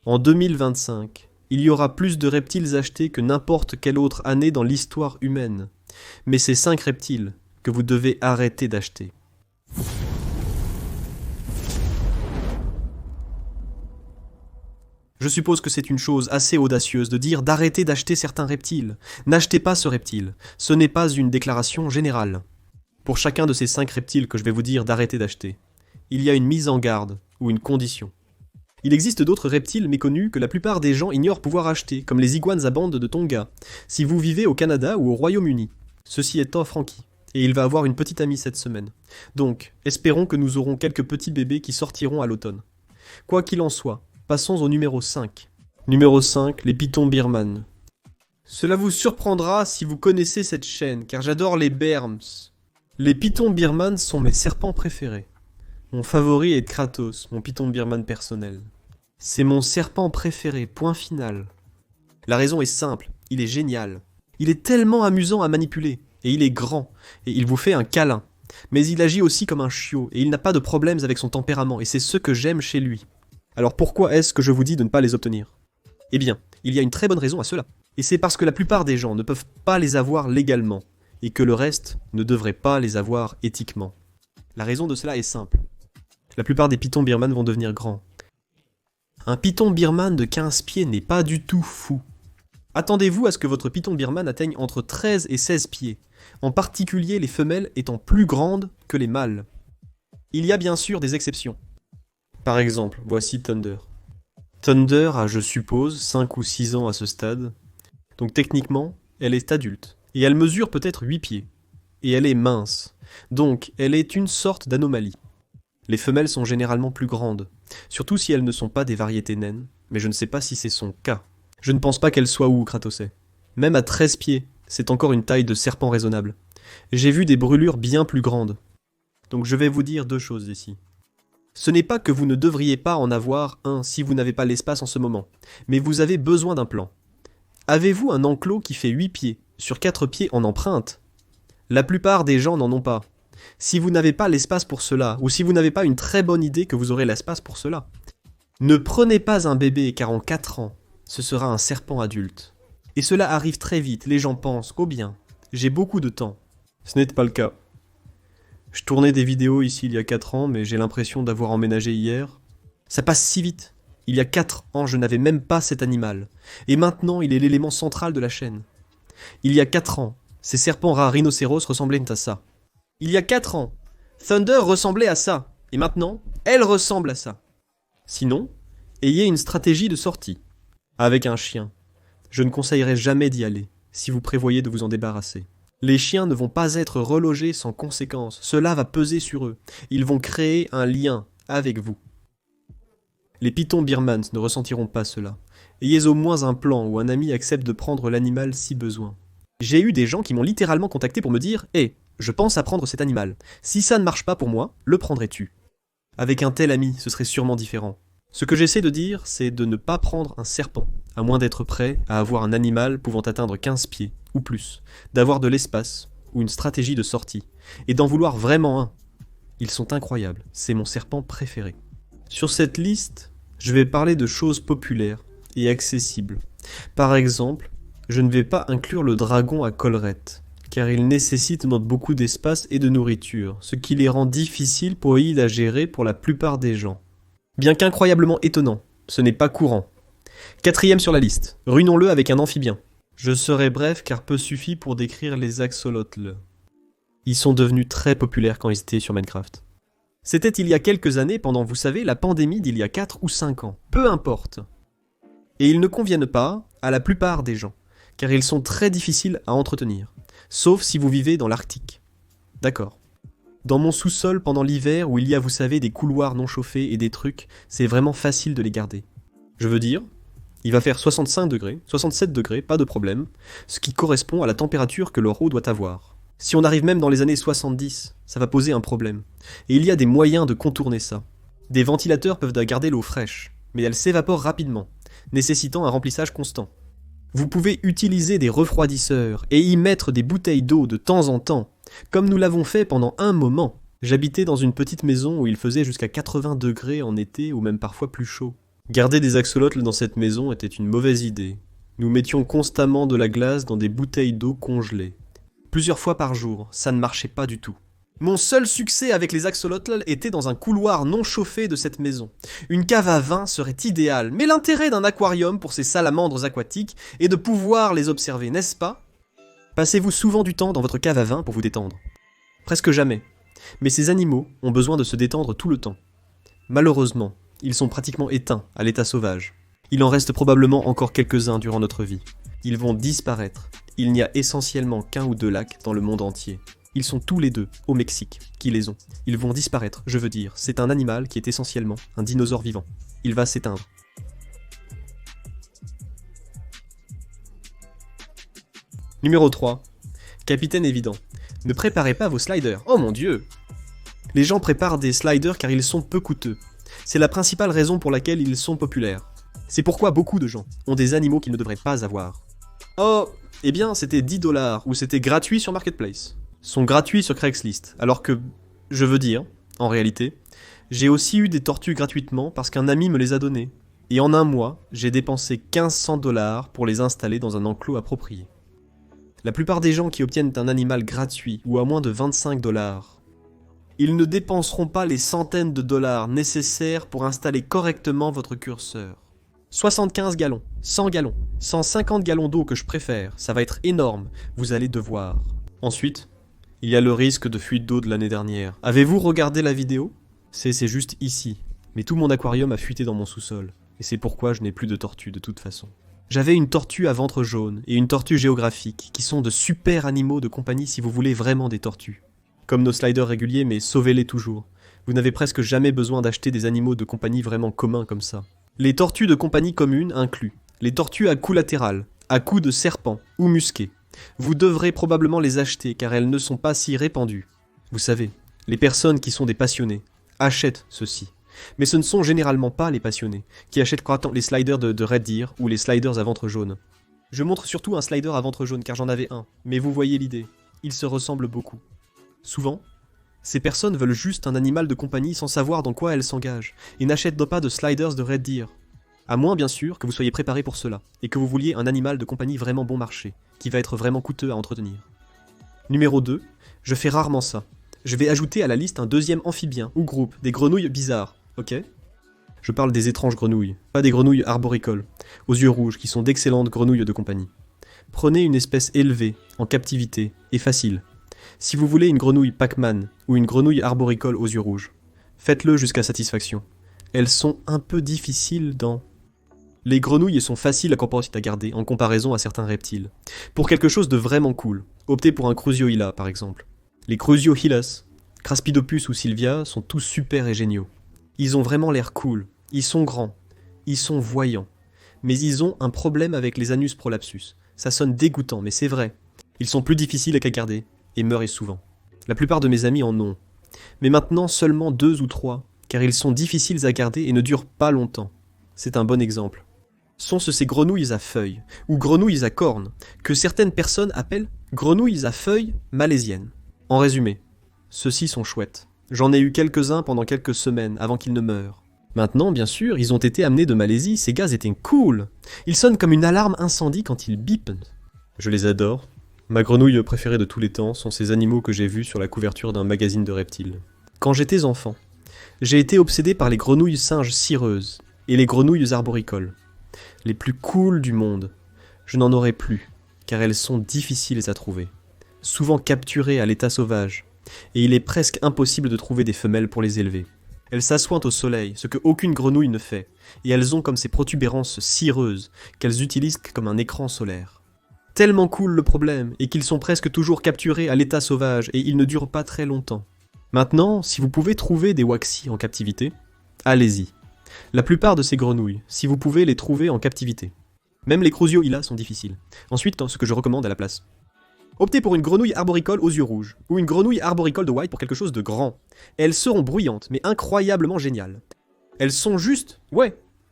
En 2025, il y aura plus de reptiles achetés que n'importe quelle autre année dans l'histoire humaine. Mais c'est 5 reptiles que vous devez arrêter d'acheter. Je suppose que c'est une chose assez audacieuse de dire d'arrêter d'acheter certains reptiles. N'achetez pas ce reptile. Ce n'est pas une déclaration générale. Pour chacun de ces 5 reptiles que je vais vous dire d'arrêter d'acheter, il y a une mise en garde ou une condition. Il existe d'autres reptiles méconnus que la plupart des gens ignorent pouvoir acheter, comme les iguanes à bandes de Tonga, si vous vivez au Canada ou au Royaume-Uni. Ceci étant Frankie, et il va avoir une petite amie cette semaine. Donc, espérons que nous aurons quelques petits bébés qui sortiront à l'automne. Quoi qu'il en soit, passons au numéro 5. Numéro 5, les pitons birmanes. Cela vous surprendra si vous connaissez cette chaîne, car j'adore les berms. Les pitons birmanes sont mes serpents préférés. Mon favori est Kratos, mon python birman personnel. C'est mon serpent préféré, point final. La raison est simple, il est génial. Il est tellement amusant à manipuler, et il est grand, et il vous fait un câlin. Mais il agit aussi comme un chiot, et il n'a pas de problèmes avec son tempérament, et c'est ce que j'aime chez lui. Alors pourquoi est-ce que je vous dis de ne pas les obtenir ? Eh bien, il y a une très bonne raison à cela. Et c'est parce que la plupart des gens ne peuvent pas les avoir légalement, et que le reste ne devrait pas les avoir éthiquement. La raison de cela est simple. La plupart des pitons birmanes vont devenir grands. Un python birman de 15 pieds n'est pas du tout fou. Attendez-vous à ce que votre python birman atteigne entre 13 et 16 pieds, en particulier les femelles étant plus grandes que les mâles. Il y a bien sûr des exceptions. Par exemple, voici Thunder. Thunder a, je suppose, 5 ou 6 ans à ce stade, donc techniquement, elle est adulte, et elle mesure peut-être 8 pieds, et elle est mince, donc elle est une sorte d'anomalie. Les femelles sont généralement plus grandes, surtout si elles ne sont pas des variétés naines, mais je ne sais pas si c'est son cas. Je ne pense pas qu'elle soit où Kratosset. Même à 13 pieds, c'est encore une taille de serpent raisonnable. J'ai vu des brûlures bien plus grandes. Donc je vais vous dire 2 choses ici. Ce n'est pas que vous ne devriez pas en avoir un si vous n'avez pas l'espace en ce moment, mais vous avez besoin d'un plan. Avez-vous un enclos qui fait 8 pieds, sur 4 pieds en empreinte ? La plupart des gens n'en ont pas. Si vous n'avez pas l'espace pour cela, ou si vous n'avez pas une très bonne idée que vous aurez l'espace pour cela, ne prenez pas un bébé car en 4 ans, ce sera un serpent adulte. Et cela arrive très vite, les gens pensent, oh bien, j'ai beaucoup de temps. Ce n'est pas le cas. Je tournais des vidéos ici il y a 4 ans, mais j'ai l'impression d'avoir emménagé hier. Ça passe si vite. Il y a 4 ans, je n'avais même pas cet animal. Et maintenant, il est l'élément central de la chaîne. Il y a 4 ans, ces serpents rares rhinocéros ressemblaient à ça. Il y a 4 ans, Thunder ressemblait à ça, et maintenant, elle ressemble à ça. Sinon, ayez une stratégie de sortie. Avec un chien, je ne conseillerais jamais d'y aller, si vous prévoyez de vous en débarrasser. Les chiens ne vont pas être relogés sans conséquence, cela va peser sur eux. Ils vont créer un lien avec vous. Les pitons birmans ne ressentiront pas cela. Ayez au moins un plan où un ami accepte de prendre l'animal si besoin. J'ai eu des gens qui m'ont littéralement contacté pour me dire « Hé, je pense à prendre cet animal. Si ça ne marche pas pour moi, le prendrais-tu » Avec un tel ami, ce serait sûrement différent. Ce que j'essaie de dire, c'est de ne pas prendre un serpent, à moins d'être prêt à avoir un animal pouvant atteindre 15 pieds, ou plus, d'avoir de l'espace, ou une stratégie de sortie, et d'en vouloir vraiment un. Ils sont incroyables, c'est mon serpent préféré. Sur cette liste, je vais parler de choses populaires et accessibles. Par exemple, je ne vais pas inclure le dragon à collerette, car il nécessite beaucoup d'espace et de nourriture, ce qui les rend difficiles pour Id à gérer pour la plupart des gens. Bien qu'incroyablement étonnant, ce n'est pas courant. 4e sur la liste, ruinons-le avec un amphibien. Je serai bref car peu suffit pour décrire les axolotls. Ils sont devenus très populaires quand ils étaient sur Minecraft. C'était il y a quelques années pendant, vous savez, la pandémie d'il y a 4 ou 5 ans. Peu importe. Et ils ne conviennent pas à la plupart des gens, car ils sont très difficiles à entretenir. Sauf si vous vivez dans l'Arctique. D'accord. Dans mon sous-sol pendant l'hiver où il y a, vous savez, des couloirs non chauffés et des trucs, c'est vraiment facile de les garder. Je veux dire, il va faire 65 degrés, 67 degrés, pas de problème, ce qui correspond à la température que leur eau doit avoir. Si on arrive même dans les années 70, ça va poser un problème. Et il y a des moyens de contourner ça. Des ventilateurs peuvent garder l'eau fraîche, mais elle s'évapore rapidement, nécessitant un remplissage constant. Vous pouvez utiliser des refroidisseurs et y mettre des bouteilles d'eau de temps en temps, comme nous l'avons fait pendant un moment. J'habitais dans une petite maison où il faisait jusqu'à 80 degrés en été ou même parfois plus chaud. Garder des axolotls dans cette maison était une mauvaise idée. Nous mettions constamment de la glace dans des bouteilles d'eau congelées. Plusieurs fois par jour, ça ne marchait pas du tout. Mon seul succès avec les axolotls était dans un couloir non chauffé de cette maison. Une cave à vin serait idéale, mais l'intérêt d'un aquarium pour ces salamandres aquatiques est de pouvoir les observer, n'est-ce pas? Passez-vous souvent du temps dans votre cave à vin pour vous détendre? Presque jamais. Mais ces animaux ont besoin de se détendre tout le temps. Malheureusement, ils sont pratiquement éteints à l'état sauvage. Il en reste probablement encore quelques-uns durant notre vie. Ils vont disparaître. Il n'y a essentiellement qu'un ou deux lacs dans le monde entier. Ils sont tous les deux au Mexique qui les ont. Ils vont disparaître, je veux dire. C'est un animal qui est essentiellement un dinosaure vivant. Il va s'éteindre. Numéro 3. Capitaine évident. Ne préparez pas vos sliders. Oh mon dieu! Les gens préparent des sliders car ils sont peu coûteux. C'est la principale raison pour laquelle ils sont populaires. C'est pourquoi beaucoup de gens ont des animaux qu'ils ne devraient pas avoir. Oh, eh bien c'était 10$ ou c'était gratuit sur Marketplace. Sont gratuits sur Craigslist, alors que, je veux dire, en réalité, j'ai aussi eu des tortues gratuitement parce qu'un ami me les a données. Et en un mois, j'ai dépensé 1500$ pour les installer dans un enclos approprié. La plupart des gens qui obtiennent un animal gratuit ou à moins de 25$, ils ne dépenseront pas les centaines de dollars nécessaires pour installer correctement votre curseur. 75 gallons, 100 gallons, 150 gallons d'eau que je préfère, ça va être énorme, vous allez devoir. Ensuite, il y a le risque de fuite d'eau de l'année dernière. Avez-vous regardé la vidéo? C'est juste ici, mais tout mon aquarium a fuité dans mon sous-sol, et c'est pourquoi je n'ai plus de tortues de toute façon. J'avais une tortue à ventre jaune et une tortue géographique, qui sont de super animaux de compagnie si vous voulez vraiment des tortues. Comme nos sliders réguliers, mais sauvez-les toujours. Vous n'avez presque jamais besoin d'acheter des animaux de compagnie vraiment communs comme ça. Les tortues de compagnie communes incluent les tortues à cou latéral, à cou de serpent ou musqué. Vous devrez probablement les acheter car elles ne sont pas si répandues. Vous savez, les personnes qui sont des passionnés achètent ceci. Mais ce ne sont généralement pas les passionnés qui achètent les sliders de Red Deer ou les sliders à ventre jaune. Je montre surtout un slider à ventre jaune car j'en avais un, mais vous voyez l'idée, ils se ressemblent beaucoup. Souvent, ces personnes veulent juste un animal de compagnie sans savoir dans quoi elles s'engagent, et n'achètent pas de sliders de Red Deer. À moins bien sûr que vous soyez préparé pour cela, et que vous vouliez un animal de compagnie vraiment bon marché, qui va être vraiment coûteux à entretenir. Numéro 2, je fais rarement ça. Je vais ajouter à la liste un deuxième amphibien, ou groupe, des grenouilles bizarres, ok? Je parle des étranges grenouilles, pas des grenouilles arboricoles, aux yeux rouges, qui sont d'excellentes grenouilles de compagnie. Prenez une espèce élevée, en captivité, et facile. Si vous voulez une grenouille Pac-Man, ou une grenouille arboricole aux yeux rouges, faites-le jusqu'à satisfaction. Elles sont un peu difficiles dans... Les grenouilles sont faciles à garder en comparaison à certains reptiles. Pour quelque chose de vraiment cool, optez pour un Crusioila par exemple. Les Crusioilas, Craspidopus ou Sylvia sont tous super et géniaux. Ils ont vraiment l'air cool, ils sont grands, ils sont voyants. Mais ils ont un problème avec les anus prolapsus. Ça sonne dégoûtant, mais c'est vrai. Ils sont plus difficiles à garder, et meurent souvent. La plupart de mes amis en ont. Mais maintenant seulement 2 ou 3, car ils sont difficiles à garder et ne durent pas longtemps. C'est un bon exemple. Sont-ce ces grenouilles à feuilles, ou grenouilles à cornes, que certaines personnes appellent grenouilles à feuilles malaisiennes. En résumé, ceux-ci sont chouettes. J'en ai eu quelques-uns pendant quelques semaines avant qu'ils ne meurent. Maintenant, bien sûr, ils ont été amenés de Malaisie, ces gars étaient cool. Ils sonnent comme une alarme incendie quand ils bipent. Je les adore. Ma grenouille préférée de tous les temps sont ces animaux que j'ai vus sur la couverture d'un magazine de reptiles. Quand j'étais enfant, j'ai été obsédé par les grenouilles singes cireuses et les grenouilles arboricoles. Les plus cool du monde. Je n'en aurai plus, car elles sont difficiles à trouver. Souvent capturées à l'état sauvage, et il est presque impossible de trouver des femelles pour les élever. Elles s'assoient au soleil, ce que aucune grenouille ne fait, et elles ont comme ces protubérances cireuses qu'elles utilisent comme un écran solaire. Tellement cool le problème, et qu'ils sont presque toujours capturés à l'état sauvage, et ils ne durent pas très longtemps. Maintenant, si vous pouvez trouver des waxy en captivité, allez-y. La plupart de ces grenouilles, si vous pouvez les trouver en captivité. Même les Crusioilas sont difficiles. Ensuite, ce que je recommande à la place. Optez pour une grenouille arboricole aux yeux rouges, ou une grenouille arboricole de white pour quelque chose de grand. Elles seront bruyantes, mais incroyablement géniales. Elles sont juste,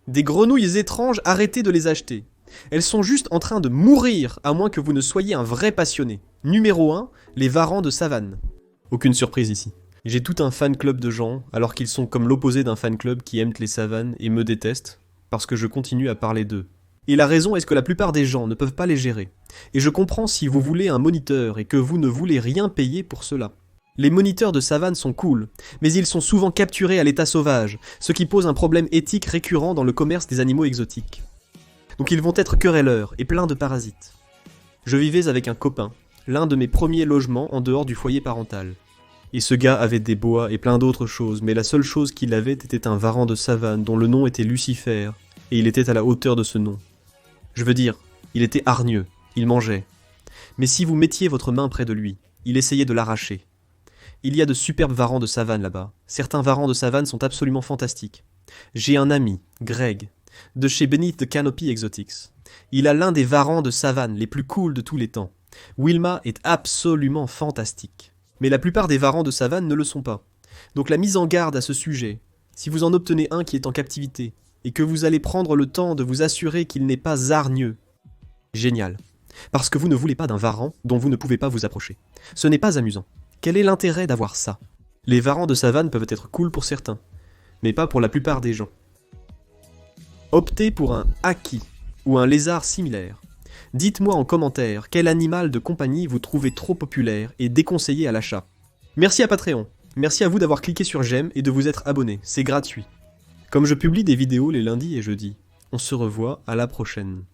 des grenouilles étranges, arrêtez de les acheter. Elles sont juste en train de mourir, à moins que vous ne soyez un vrai passionné. Numéro 1, les varans de savane. Aucune surprise ici. J'ai tout un fan club de gens, alors qu'ils sont comme l'opposé d'un fan club qui aiment les savanes et me détestent. parce que je continue à parler d'eux. Et la raison est que la plupart des gens ne peuvent pas les gérer. Et je comprends si vous voulez un moniteur et que vous ne voulez rien payer pour cela. Les moniteurs de savane sont cool, mais ils sont souvent capturés à l'état sauvage, ce qui pose un problème éthique récurrent dans le commerce des animaux exotiques. Donc ils vont être querelleurs et pleins de parasites. Je vivais avec un copain, l'un de mes premiers logements en dehors du foyer parental. Et ce gars avait des boas et plein d'autres choses, mais la seule chose qu'il avait était un varan de savane dont le nom était Lucifer, et il était à la hauteur de ce nom. Je veux dire, il était hargneux, il mangeait. Mais si vous mettiez votre main près de lui, il essayait de l'arracher. Il y a de superbes varans de savane là-bas. Certains varans de savane sont absolument fantastiques. J'ai un ami, Greg, de chez Beneath the Canopy Exotics. Il a l'un des varans de savane les plus cool de tous les temps. Wilma est absolument fantastique. Mais la plupart des varans de savane ne le sont pas. Donc la mise en garde à ce sujet, si vous en obtenez un qui est en captivité, et que vous allez prendre le temps de vous assurer qu'il n'est pas hargneux, génial. Parce que vous ne voulez pas d'un varan dont vous ne pouvez pas vous approcher. Ce n'est pas amusant. Quel est l'intérêt d'avoir ça? Les varans de savane peuvent être cool pour certains, mais pas pour la plupart des gens. Optez pour un haki, ou un lézard similaire. Dites-moi en commentaire quel animal de compagnie vous trouvez trop populaire et déconseillé à l'achat. Merci à Patreon. Merci à vous d'avoir cliqué sur j'aime et de vous être abonné, c'est gratuit. Comme je publie des vidéos les lundis et jeudis, on se revoit à la prochaine.